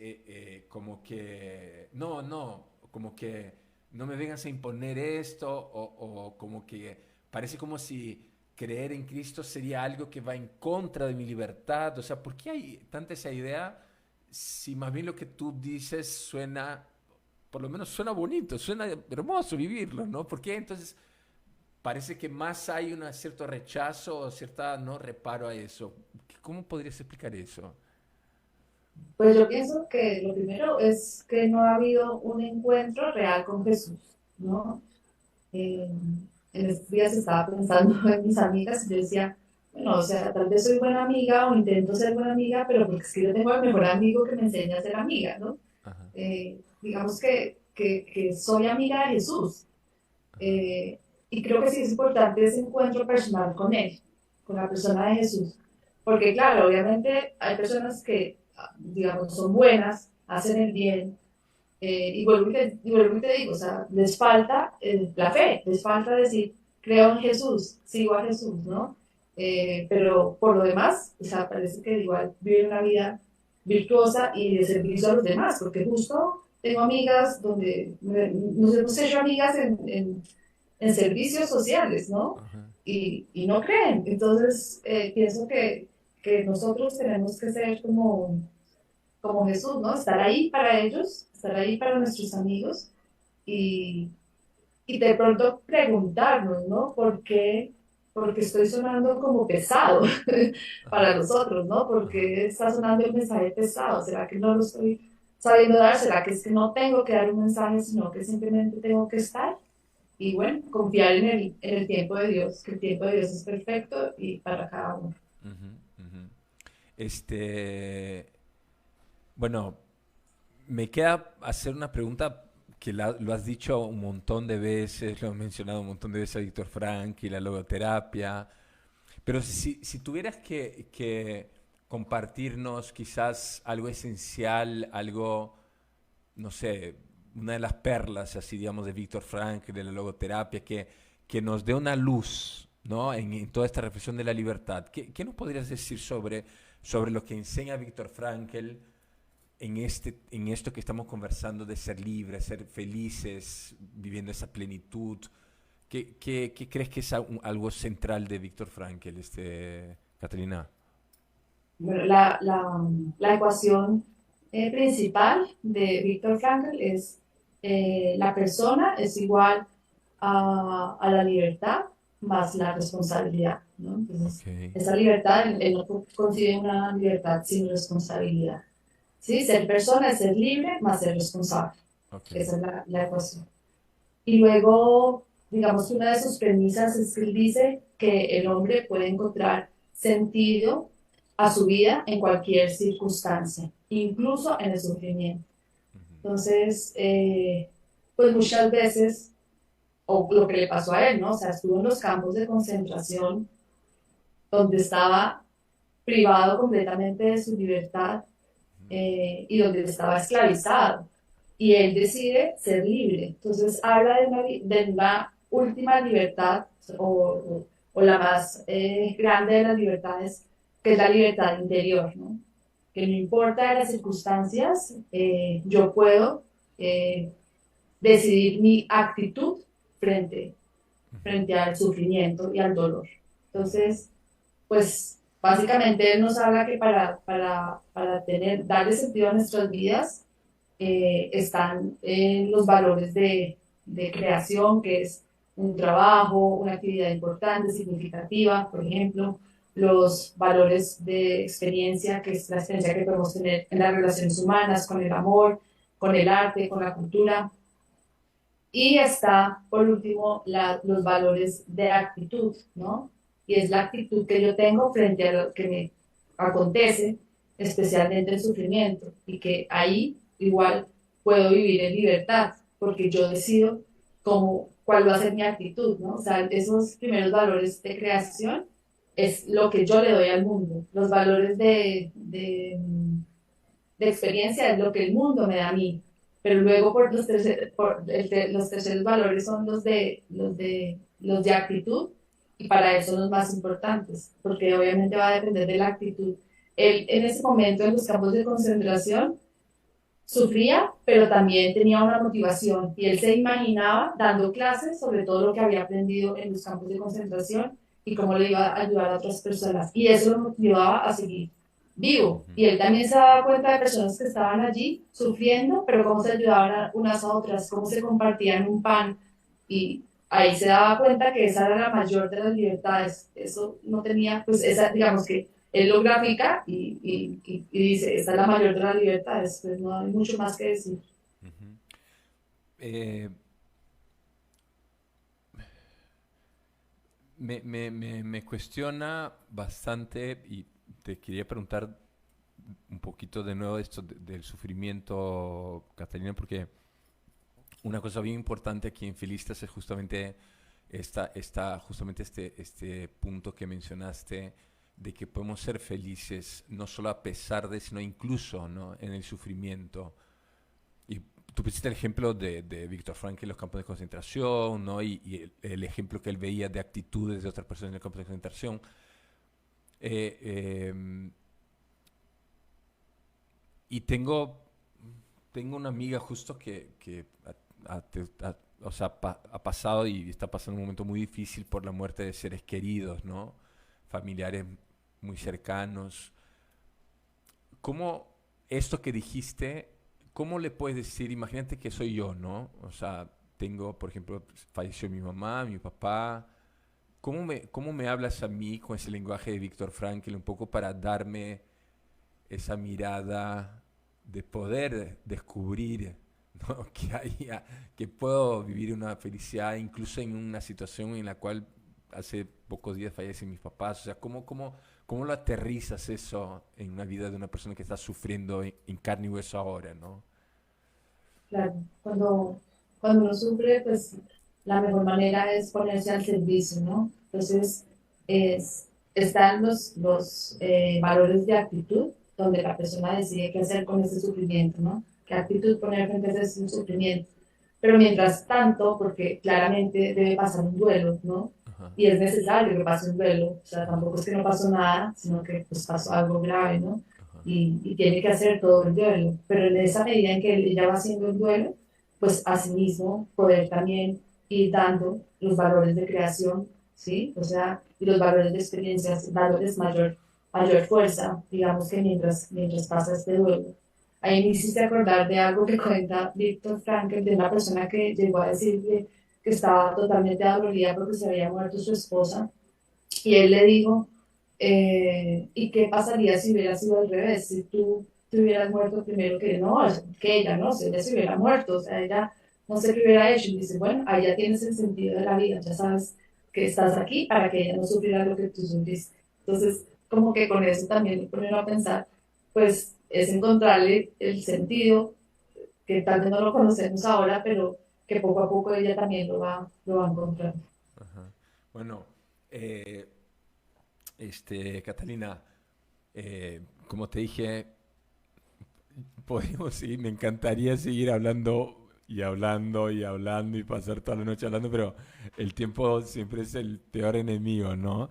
como que, no, como que no me vengas a imponer esto, o como que parece como si creer en Cristo sería algo que va en contra de mi libertad? O sea, ¿por qué hay tanta esa idea si más bien lo que tú dices suena, por lo menos suena bonito, suena hermoso vivirlo, ¿no? ¿Por qué entonces parece que más hay un cierto rechazo o cierta no reparo a eso? ¿Cómo podrías explicar eso? Pues yo pienso que lo primero es que no ha habido un encuentro real con Jesús, ¿no? Eh, en estos días estaba pensando en mis amigas y yo decía, bueno, o sea, tal vez soy buena amiga o intento ser buena amiga, pero porque es que yo tengo al mejor amigo que me enseña a ser amiga, ¿no? Ajá, Digamos que soy amiga de Jesús. ajá, eh, y creo que sí es importante ese encuentro personal con Él, con la persona de Jesús. Porque claro, obviamente hay personas que, digamos, son buenas, hacen el bien, y vuelvo y te digo, o sea, les falta la fe, les falta decir, creo en Jesús, sigo a Jesús, ¿no? Pero por lo demás, o sea, parece que igual viven una vida virtuosa y de servicio a los demás, porque justo tengo amigas donde nos hemos hecho amigas en servicios sociales, ¿no? ajá. Y no creen. Entonces, pienso que nosotros tenemos que ser como como Jesús, ¿no? Estar ahí para ellos, estar ahí para nuestros amigos y, y de pronto preguntarnos, ¿no? Porque estoy sonando como pesado Ajá, para los otros, ¿no? ajá. Porque está sonando el mensaje pesado. ¿Será que no lo estoy sabiendo dar? ¿Será que es que no tengo que dar un mensaje, sino que simplemente tengo que estar? Y bueno, confiar en el tiempo de Dios, que el tiempo de Dios es perfecto y para cada uno. Ujú, ujú. Este, bueno, me queda hacer una pregunta que lo has dicho un montón de veces, lo has mencionado un montón de veces a Víctor Frank y la logoterapia, pero si tuvieras que compartirnos quizás algo esencial, algo, no sé, una de las perlas, así digamos, de Víctor Frank, de la logoterapia, que nos dé una luz, ¿no? En toda esta reflexión de la libertad. ¿Qué nos podrías decir sobre lo que enseña Víctor Frankl en esto que estamos conversando de ser libres, ser felices, viviendo esa plenitud? ¿Qué crees que es algo central de Víctor Frankl, Catalina? Bueno, la ecuación principal de Viktor Frankl es la persona es igual a la libertad más la responsabilidad, ¿no? Entonces, Ok, esa libertad, él no concibe una libertad sin responsabilidad. ¿Sí? Ser persona es ser libre más ser responsable. ok. Esa es la ecuación. Y luego, digamos que una de sus premisas es que él dice que el hombre puede encontrar sentido a su vida en cualquier circunstancia, incluso en el sufrimiento. Entonces, pues muchas veces, o lo que le pasó a él, ¿no? O sea, estuvo en los campos de concentración donde estaba privado completamente de su libertad y donde estaba esclavizado. Y él decide ser libre. Entonces habla de una última libertad o la más grande de las libertades, que es la libertad interior, ¿no? Que no importa las circunstancias, yo puedo eh, decidir mi actitud frente, Ujú, frente al sufrimiento y al dolor. ujú, Entonces, pues básicamente él nos habla que para darle sentido a nuestras vidas están los valores de creación, que es un trabajo, una actividad importante, significativa, por ejemplo, los valores de experiencia, que es la experiencia que podemos tener en las relaciones humanas, con el amor, con el arte, con la cultura, y está, por último, los valores de actitud, ¿no? Y es la actitud que yo tengo frente a lo que me acontece, especialmente el sufrimiento, y que ahí igual puedo vivir en libertad, porque yo decido cuál va a ser mi actitud, ¿no? O sea, esos primeros valores de creación es lo que yo le doy al mundo. Los valores de experiencia es lo que el mundo me da a mí, pero luego los terceros valores son los de actitud y para eso son los más importantes, porque obviamente va a depender de la actitud. Él en ese momento en los campos de concentración sufría, pero también tenía una motivación y él se imaginaba dando clases sobre todo lo que había aprendido en los campos de concentración y cómo le iba a ayudar a otras personas. Y eso lo motivaba a seguir vivo. ujú. Y él también se daba cuenta de personas que estaban allí sufriendo, pero cómo se ayudaban unas a otras, cómo se compartían un pan. Y ahí se daba cuenta que esa era la mayor de las libertades. Eso no tenía, pues esa, digamos que él lo grafica y dice, esta es la mayor de las libertades, pues no hay mucho más que decir. Ujú. Eh, me cuestiona bastante y te quería preguntar un poquito de nuevo esto del sufrimiento, Catalina, porque una cosa bien importante aquí en Filistas es justamente justamente este punto que mencionaste de que podemos ser felices no solo a pesar de, sino incluso, ¿no? En el sufrimiento. Y tú pusiste el ejemplo de Víctor Frankl en los campos de concentración, ¿no? Y el ejemplo que él veía de actitudes de otras personas en el campo de concentración. Eh, eh, y tengo una amiga justo que o sea, ha pasado y está pasando un momento muy difícil por la muerte de seres queridos, ¿no? Familiares muy cercanos. ¿Cómo, esto que dijiste, ¿cómo le puedes decir? Imagínate que soy yo, ¿no? O sea, tengo, por ejemplo, falleció mi mamá, mi papá. Cómo me hablas a mí con ese lenguaje de Víctor Frankl un poco para darme esa mirada de poder descubrir, ¿no? Que puedo vivir una felicidad incluso en una situación en la cual hace pocos días fallecen mis papás? O sea, ¿cómo lo aterrizas eso en una vida de una persona que está sufriendo en carne y hueso ahora, ¿no? Claro, cuando uno sufre, pues la mejor manera es ponerse al servicio, ¿no? Entonces, están los valores de actitud, donde la persona decide qué hacer con ese sufrimiento, ¿no? ¿Qué actitud poner frente a ese sufrimiento? Pero mientras tanto, porque claramente debe pasar un duelo, ¿no? Ajá, Y es necesario que pase un duelo, o sea, ajá, tampoco es que no pasó nada, sino que pues pasó algo grave, ¿no? ajá, Y tiene que hacer todo el duelo. Pero en esa medida en que ella va haciendo el duelo, pues asimismo poder también ir dando los valores de creación, ¿sí? O sea, y los valores de experiencias, dándoles mayor fuerza, digamos que mientras pasa este duelo. Ahí me hiciste acordar de algo que cuenta Víctor Frankl, de una persona que llegó a decirle que estaba totalmente dolorida porque se había muerto su esposa, y él le dijo, ¿y qué pasaría si hubiera sido al revés? Si tú te hubieras muerto primero que no, que ella, ¿no? Si ella se hubiera muerto, o sea, ella no sé qué hubiera hecho. Y dice, bueno, ahí ya tienes el sentido de la vida, ya sabes que estás aquí para que ella no sufriera lo que tú sufriste. Entonces, como que con eso también me ponen a pensar, pues es encontrarle el sentido, que tal vez no lo conocemos ahora, pero que poco a poco ella también lo va a encontrar. ajá. Bueno, eh, Catalina, como te dije, podemos seguir, me encantaría seguir hablando y hablando y hablando y pasar toda la noche hablando, pero el tiempo siempre es el peor enemigo, ¿no?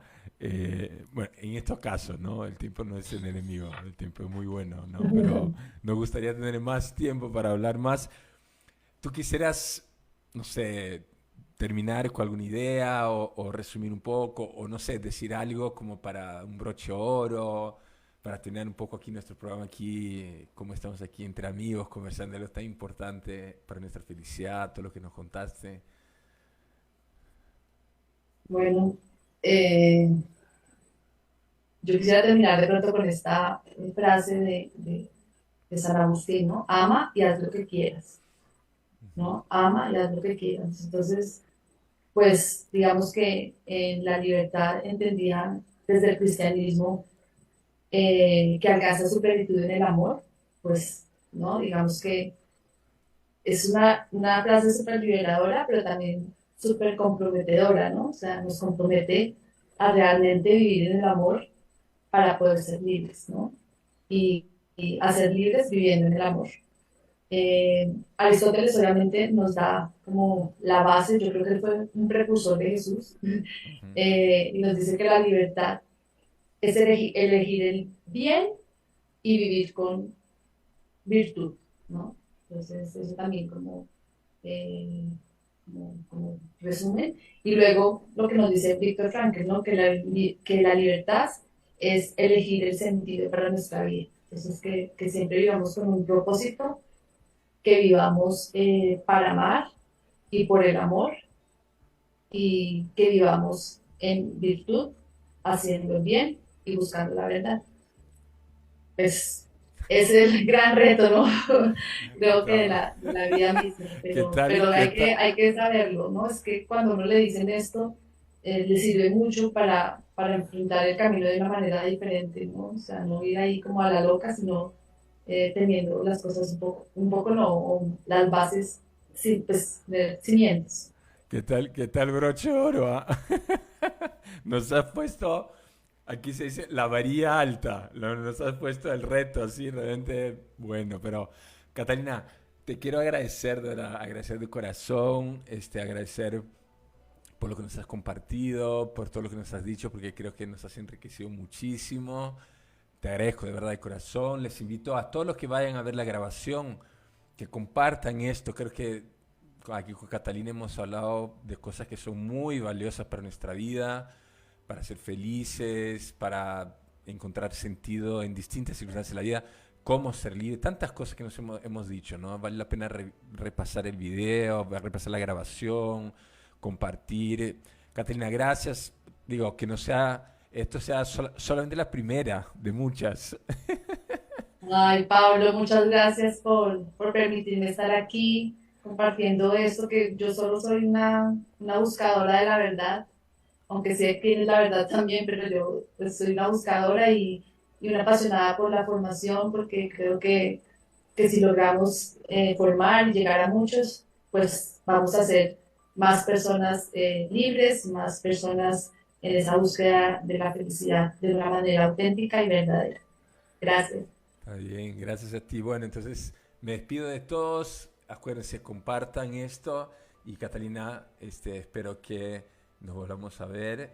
Bueno, en estos casos, ¿no? El tiempo no es el enemigo, el tiempo es muy bueno, ¿no? Pero nos gustaría tener más tiempo para hablar más. ¿Tú quisieras, no sé, terminar con alguna idea o resumir un poco, o no sé, decir algo como para un broche de oro, para terminar un poco aquí nuestro programa aquí, como estamos aquí entre amigos conversando de lo tan importante para nuestra felicidad, todo lo que nos contaste? Bueno, yo quisiera terminar de pronto con esta frase de San Agustín, ¿no? Ama y haz lo que quieras, Ujú, ¿no? Ama y haz lo que quieras. Entonces, pues digamos que en la libertad entendía desde el cristianismo que alcanza su plenitud en el amor, pues, ¿no? Digamos que es una frase súper liberadora, pero también súper comprometedora, ¿no? O sea, nos compromete a realmente vivir en el amor para poder ser libres, ¿no? Y a ser libres viviendo en el amor. Aristóteles obviamente nos da como la base, yo creo que él fue un precursor de Jesús, ujú, y nos dice que la libertad es elegir el bien y vivir con virtud, ¿no? Entonces, eso también eh, como resumen. Y luego lo que nos dice Víctor Frankl, ¿no? Que la libertad es elegir el sentido para nuestra vida. Entonces, que siempre vivamos con un propósito, que vivamos para amar y por el amor, y que vivamos en virtud, haciendo el bien y buscando la verdad. Pues es el gran reto, ¿no? Creo que Está- de la vida misma, ¿Qué pero tal? ¿Qué tal? hay que saberlo, ¿no? Es que cuando uno le dicen esto, le sirve mucho para enfrentar el camino de una manera diferente, ¿no? O sea, no ir ahí como a la loca, sino teniendo las cosas un poco no, o las bases, sí, pues, de cimientos. ¿Qué tal? ¿Qué tal broche de oro? ¿Ah? Nos has puesto, aquí se dice la varilla alta, nos has puesto el reto así, realmente bueno, pero Catalina, te quiero agradecer, de verdad, agradecer de corazón, agradecer por lo que nos has compartido, por todo lo que nos has dicho, porque creo que nos has enriquecido muchísimo. Te agradezco de verdad de corazón. Les invito a todos los que vayan a ver la grabación, que compartan esto. Creo que aquí con Catalina hemos hablado de cosas que son muy valiosas para nuestra vida, para ser felices, para encontrar sentido en distintas circunstancias de la vida. cómo ser libre, tantas cosas que hemos dicho, ¿no? Vale la pena repasar el video, repasar la grabación, compartir. Catalina, gracias. Digo, que no sea, esto sea solamente la primera de muchas. Ay, Pablo, muchas gracias por permitirme estar aquí compartiendo esto, que yo solo soy una buscadora de la verdad, aunque sé que es la verdad también, pero yo pues, soy una buscadora y una apasionada por la formación, porque creo que si logramos formar y llegar a muchos, pues vamos a ser más personas libres, más personas en esa búsqueda de la felicidad de una manera auténtica y verdadera. Gracias. Está bien, gracias a ti. Bueno, entonces me despido de todos. Acuérdense, compartan esto. Y Catalina, espero que nos volvamos a ver.